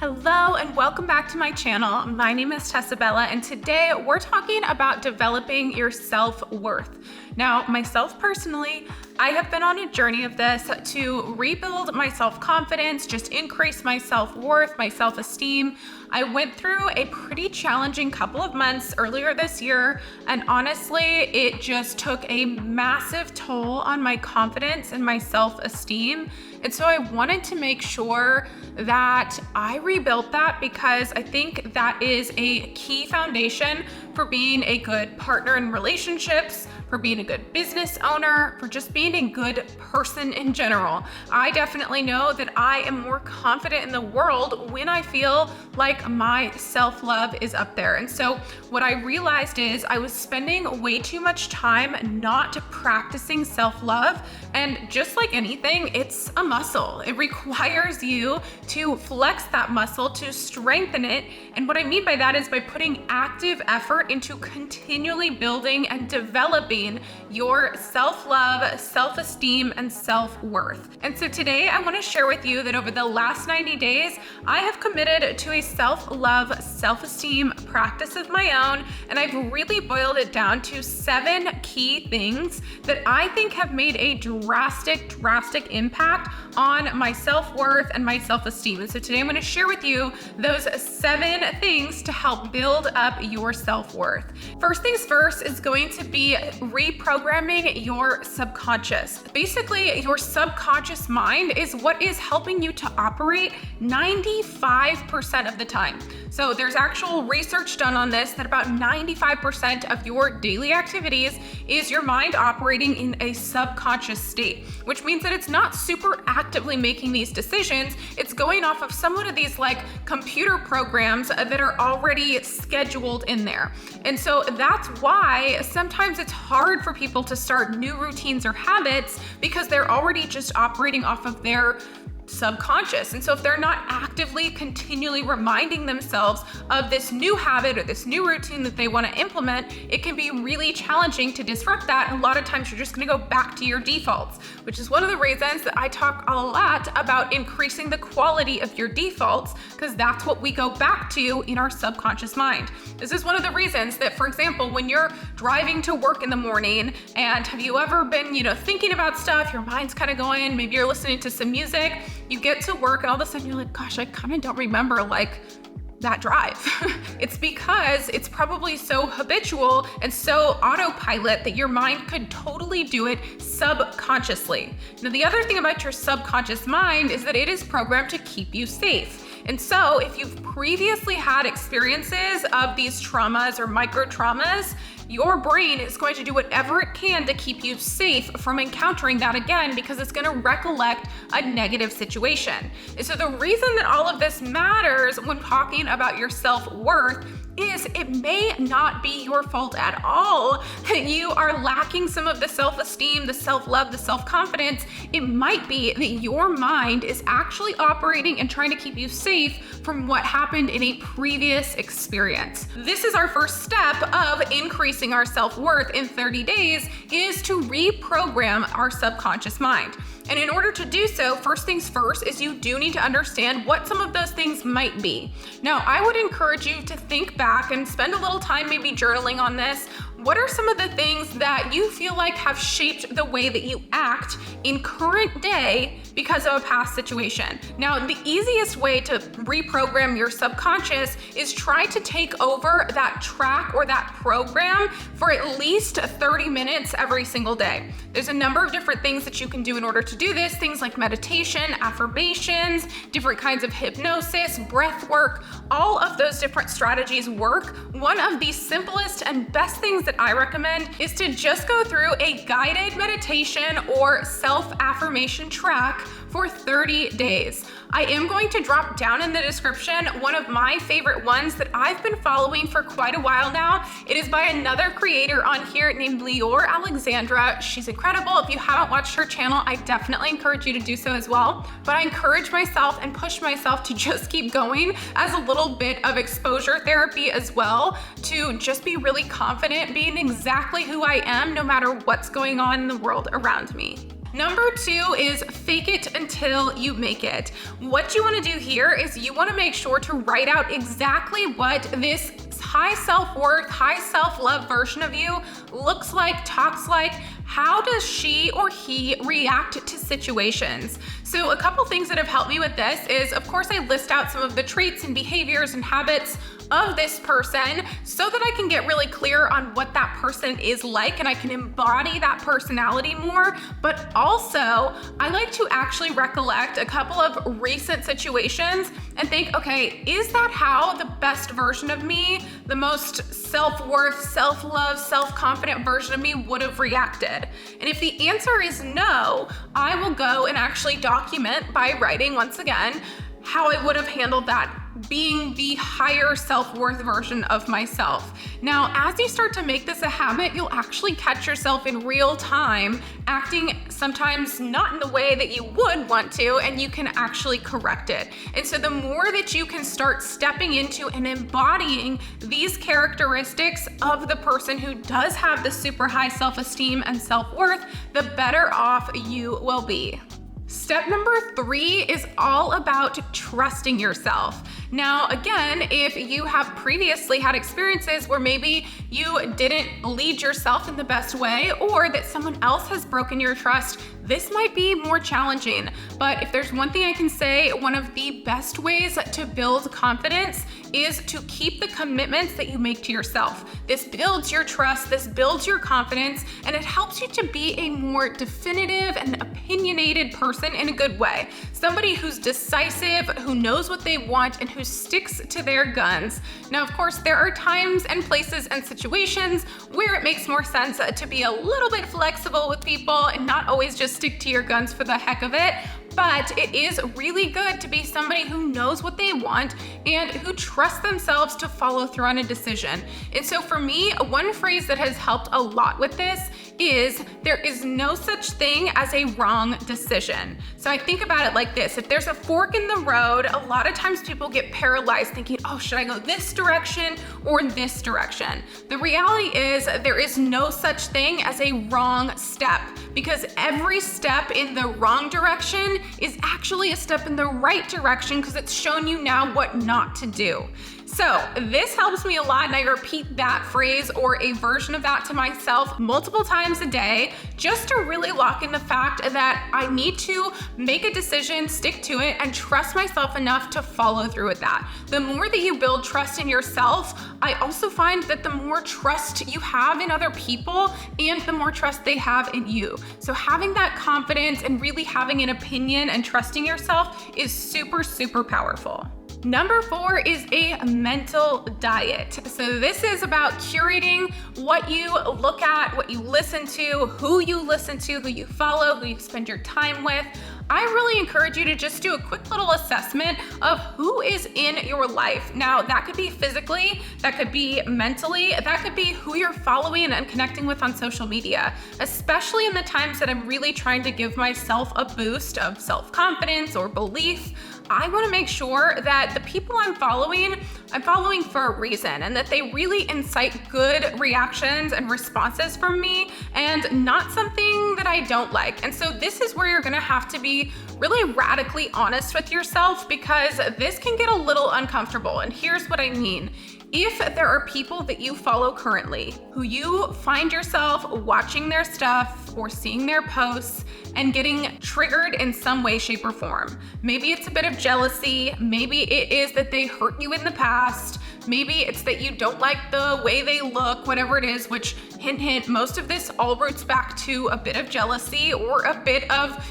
Hello and welcome back to my channel. My name is Tessabella and today we're talking about developing your self-worth. Now, myself personally, I have been on a journey of this to rebuild my self-confidence, just increase my self-worth, my self-esteem. I went through a pretty challenging couple of months earlier this year, and honestly, it just took a massive toll on my confidence and my self-esteem. And so I wanted to make sure that I rebuilt that because I think that is a key foundation for being a good partner in relationships, for being a good business owner, for just being a good person in general. I definitely know that I am more confident in the world when I feel like my self-love is up there. And so what I realized is I was spending way too much time not practicing self-love. And just like anything, it's a muscle. It requires you to flex that muscle, to strengthen it. And what I mean by that is by putting active effort into continually building and developing your self-love, self-esteem, and self-worth. And so today I want to share with you that over the last 90 days, I have committed to a self-love, self-esteem practice of my own. And I've really boiled it down to 7 key things that I think have made a drastic impact on my self-worth and my self-esteem. And so today I'm going to share with you those 7 things to help build up your self-worth. First things first is going to be reprogramming your subconscious. Basically, your subconscious mind is what is helping you to operate 95% of the time. So there's actual research done on this that about 95% of your daily activities is your mind operating in a subconscious state, which means that it's not super actively making these decisions. It's going off of somewhat of these like computer programs that are already scheduled in there. And so that's why sometimes it's hard for people to start new routines or habits because they're already just operating off of their subconscious. And so if they're not actively continually reminding themselves of this new habit or this new routine that they want to implement, it can be really challenging to disrupt that. And a lot of times you're just going to go back to your defaults, which is one of the reasons that I talk a lot about increasing the quality of your defaults, because that's what we go back to in our subconscious mind. This is one of the reasons that, for example, when you're driving to work in the morning, and have you ever been, thinking about stuff, your mind's kind of going, maybe you're listening to some music, you get to work and all of a sudden you're like, gosh, I kind of don't remember that drive. It's because it's probably so habitual and so autopilot that your mind could totally do it subconsciously. Now, the other thing about your subconscious mind is that it is programmed to keep you safe. And so if you've previously had experiences of these traumas or micro traumas, your brain is going to do whatever it can to keep you safe from encountering that again because it's going to recollect a negative situation. And so the reason that all of this matters when talking about your self-worth is it may not be your fault at all that you are lacking some of the self-esteem, the self-love, the self-confidence. It might be that your mind is actually operating and trying to keep you safe from what happened in a previous experience. This is our first step of increasing our self-worth in 30 days is to reprogram our subconscious mind. And in order to do so, first things first is you do need to understand what some of those things might be. Now, I would encourage you to think back and spend a little time maybe journaling on this. What are some of the things that you feel like have shaped the way that you act in current day because of a past situation? Now, the easiest way to reprogram your subconscious is try to take over that track or that program for at least 30 minutes every single day. There's a number of different things that you can do in order to do this, things like meditation, affirmations, different kinds of hypnosis, breath work, all of those different strategies work. One of the simplest and best things that I recommend is to just go through a guided meditation or self-affirmation track for 30 days. I am going to drop down in the description one of my favorite ones that I've been following for quite a while now. It is by another creator on here named Lior Alexandra. She's incredible. If you haven't watched her channel, I definitely encourage you to do so as well. But I encourage myself and push myself to just keep going as a little bit of exposure therapy as well, to just be really confident being exactly who I am no matter what's going on in the world around me. Number 2 is fake it until you make it. What you want to do here is you want to make sure to write out exactly what this high self-worth, high self-love version of you looks like, talks like. How does she or he react to situations? So a couple things that have helped me with this is, of course, I list out some of the traits and behaviors and habits of this person so that I can get really clear on what that person is like and I can embody that personality more. But also, I like to actually recollect a couple of recent situations and think, okay, is that how the best version of me, the most self-worth, self-love, self-confident version of me would have reacted? And if the answer is no, I will go and actually document by writing, once again, how I would have handled that, being the higher self-worth version of myself. Now, as you start to make this a habit, you'll actually catch yourself in real time acting sometimes not in the way that you would want to, and you can actually correct it. And so the more that you can start stepping into and embodying these characteristics of the person who does have the super high self-esteem and self-worth, the better off you will be. Step number 3 is all about trusting yourself. Now, again, if you have previously had experiences where maybe you didn't lead yourself in the best way, or that someone else has broken your trust, this might be more challenging. But if there's one thing I can say, one of the best ways to build confidence is to keep the commitments that you make to yourself. This builds your trust, this builds your confidence, and it helps you to be a more definitive and opinionated person in a good way. Somebody who's decisive, who knows what they want, and who sticks to their guns. Now, of course, there are times and places and situations where it makes more sense to be a little bit flexible with people and not always just stick to your guns for the heck of it. But it is really good to be somebody who knows what they want and who trusts themselves to follow through on a decision. And so for me, one phrase that has helped a lot with this is there is no such thing as a wrong decision. So I think about it like this. If there's a fork in the road, a lot of times people get paralyzed thinking, oh, should I go this direction or this direction? The reality is there is no such thing as a wrong step, because every step in the wrong direction is actually a step in the right direction because it's shown you now what not to do. So this helps me a lot, and I repeat that phrase or a version of that to myself multiple times a day just to really lock in the fact that I need to make a decision, stick to it, and trust myself enough to follow through with that. The more that you build trust in yourself, I also find that the more trust you have in other people and the more trust they have in you. So having that confidence and really having an opinion and trusting yourself is super, super powerful. Number 4 is a mental diet. So this is about curating what you look at, what you listen to, who you follow, who you spend your time with. I really encourage you to just do a quick little assessment of who is in your life. Now, that could be physically, that could be mentally, that could be who you're following and connecting with on social media, especially in the times that I'm really trying to give myself a boost of self-confidence or belief. I want to make sure that the people I'm following for a reason, and that they really incite good reactions and responses from me and not something that I don't like. And so this is where you're going to have to be really radically honest with yourself, because this can get a little uncomfortable. And here's what I mean. If there are people that you follow currently who you find yourself watching their stuff or seeing their posts and getting triggered in some way, shape, or form, maybe it's a bit of jealousy, maybe it is that they hurt you in the past, maybe it's that you don't like the way they look, whatever it is, which hint, hint, most of this all roots back to a bit of jealousy or a bit of,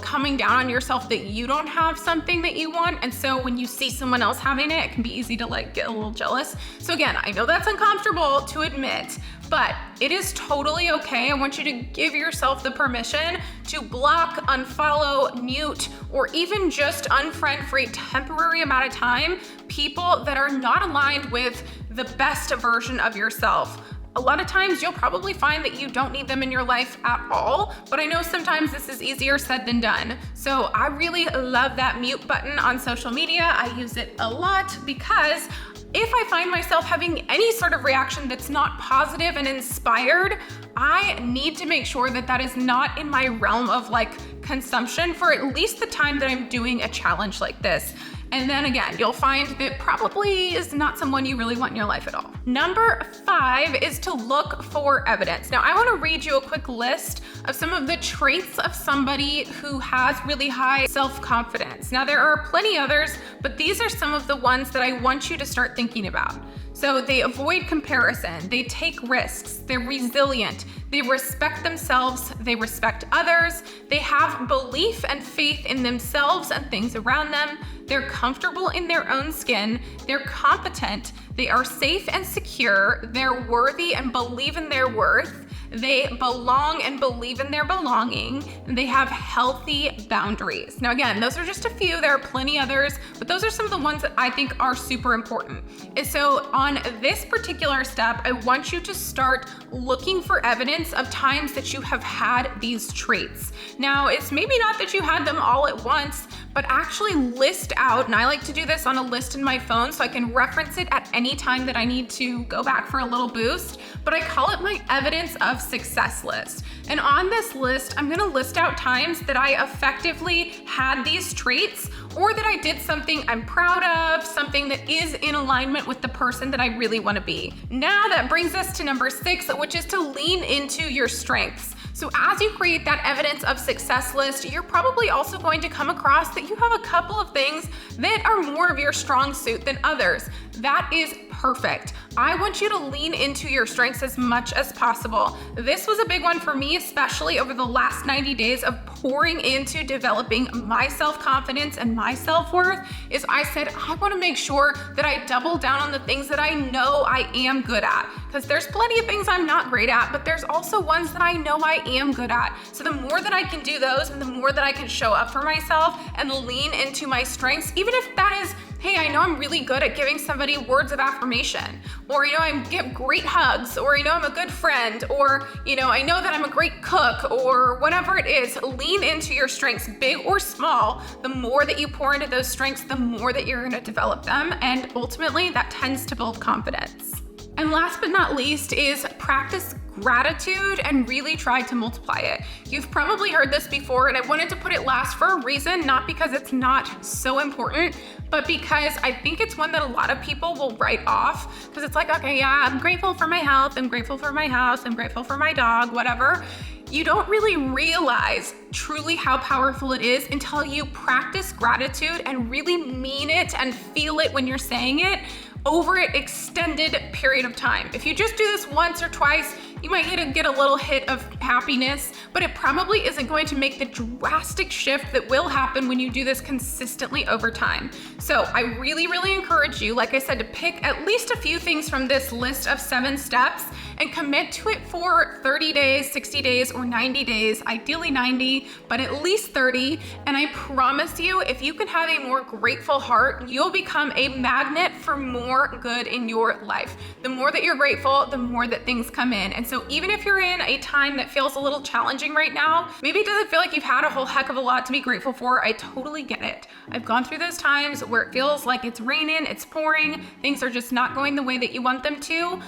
coming down on yourself that you don't have something that you want. And so when you see someone else having it, it can be easy to get a little jealous. So again, I know that's uncomfortable to admit, but it is totally okay. I want you to give yourself the permission to block, unfollow, mute, or even just unfriend for a temporary amount of time people that are not aligned with the best version of yourself. A lot of times you'll probably find that you don't need them in your life at all, but I know sometimes this is easier said than done. So I really love that mute button on social media. I use it a lot because If I find myself having any sort of reaction that's not positive and inspired, I need to make sure that that is not in my realm of like consumption for at least the time that I'm doing a challenge like this. And then again, you'll find that probably is not someone you really want in your life at all. Number 5 is to look for evidence. Now, I want to read you a quick list of some of the traits of somebody who has really high self-confidence. Now, there are plenty others, but these are some of the ones that I want you to start thinking about. So they avoid comparison, they take risks, they're resilient, they respect themselves, they respect others, they have belief and faith in themselves and things around them, they're comfortable in their own skin, they're competent, they are safe and secure, they're worthy and believe in their worth, they belong and believe in their belonging, and they have healthy boundaries. Now again, those are just a few, there are plenty others, but those are some of the ones that I think are super important. And so on this particular step, I want you to start looking for evidence of times that you have had these traits. Now, it's maybe not that you had them all at once, but actually list out, and I like to do this on a list in my phone so I can reference it at any time that I need to go back for a little boost, but I call it my evidence of success list. And on this list, I'm gonna list out times that I effectively had these traits or that I did something I'm proud of, something that is in alignment with the person that I really wanna be. Now that brings us to number 6, which is to lean into your strengths. So as you create that evidence of success list, you're probably also going to come across that you have a couple of things that are more of your strong suit than others. That is perfect. I want you to lean into your strengths as much as possible. This was a big one for me, especially over the last 90 days of pouring into developing my self-confidence and my self-worth, is I said, I want to make sure that I double down on the things that I know I am good at. Because there's plenty of things I'm not great at, but there's also ones that I know I am good at. So the more that I can do those and the more that I can show up for myself and lean into my strengths, even if that is, hey, I know I'm really good at giving somebody words of affirmation, or, I give great hugs, or, I'm a good friend, or, I know that I'm a great cook, or whatever it is, lean into your strengths, big or small. The more that you pour into those strengths, the more that you're gonna develop them, and ultimately that tends to build confidence. And last but not least is practice gratitude and really try to multiply it. You've probably heard this before, and I wanted to put it last for a reason, not because it's not so important, but because I think it's one that a lot of people will write off, because it's like, okay, yeah, I'm grateful for my health, I'm grateful for my house, I'm grateful for my dog, whatever. You don't really realize truly how powerful it is until you practice gratitude and really mean it and feel it when you're saying it over an extended period of time. If you just do this once or twice, you might get a little hit of happiness, but it probably isn't going to make the drastic shift that will happen when you do this consistently over time. So I really, really encourage you, like I said, to pick at least a few things from this list of 7 steps and commit to it for 30 days, 60 days, or 90 days, ideally 90, but at least 30. And I promise you, if you can have a more grateful heart, you'll become a magnet for more good in your life. The more that you're grateful, the more that things come in. And so even if you're in a time that feels a little challenging right now, maybe it doesn't feel like you've had a whole heck of a lot to be grateful for, I totally get it. I've gone through those times where it feels like it's raining, it's pouring, things are just not going the way that you want them to.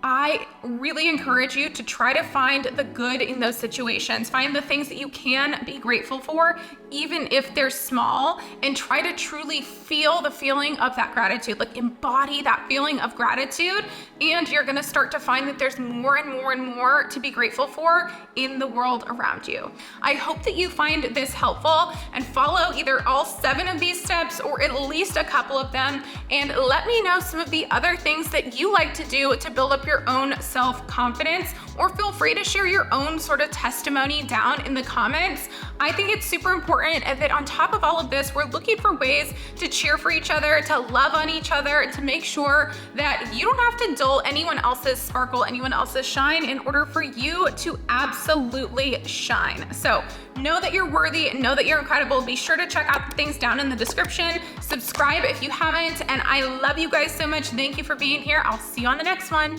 I really encourage you to try to find the good in those situations. Find the things that you can be grateful for, even if they're small, and try to truly feel the feeling of that gratitude, like embody that feeling of gratitude, and you're gonna start to find that there's more and more and more to be grateful for in the world around you. I hope that you find this helpful and follow either all 7 of these steps or at least a couple of them, and let me know some of the other things that you like to do to build up your own self-confidence, or feel free to share your own sort of testimony down in the comments. I think it's super important that on top of all of this, we're looking for ways to cheer for each other, to love on each other, to make sure that you don't have to dull anyone else's sparkle, anyone else's shine in order for you to absolutely shine. So know that you're worthy, know that you're incredible. Be sure to check out the things down in the description. Subscribe if you haven't, and I love you guys so much. Thank you for being here. I'll see you on the next one.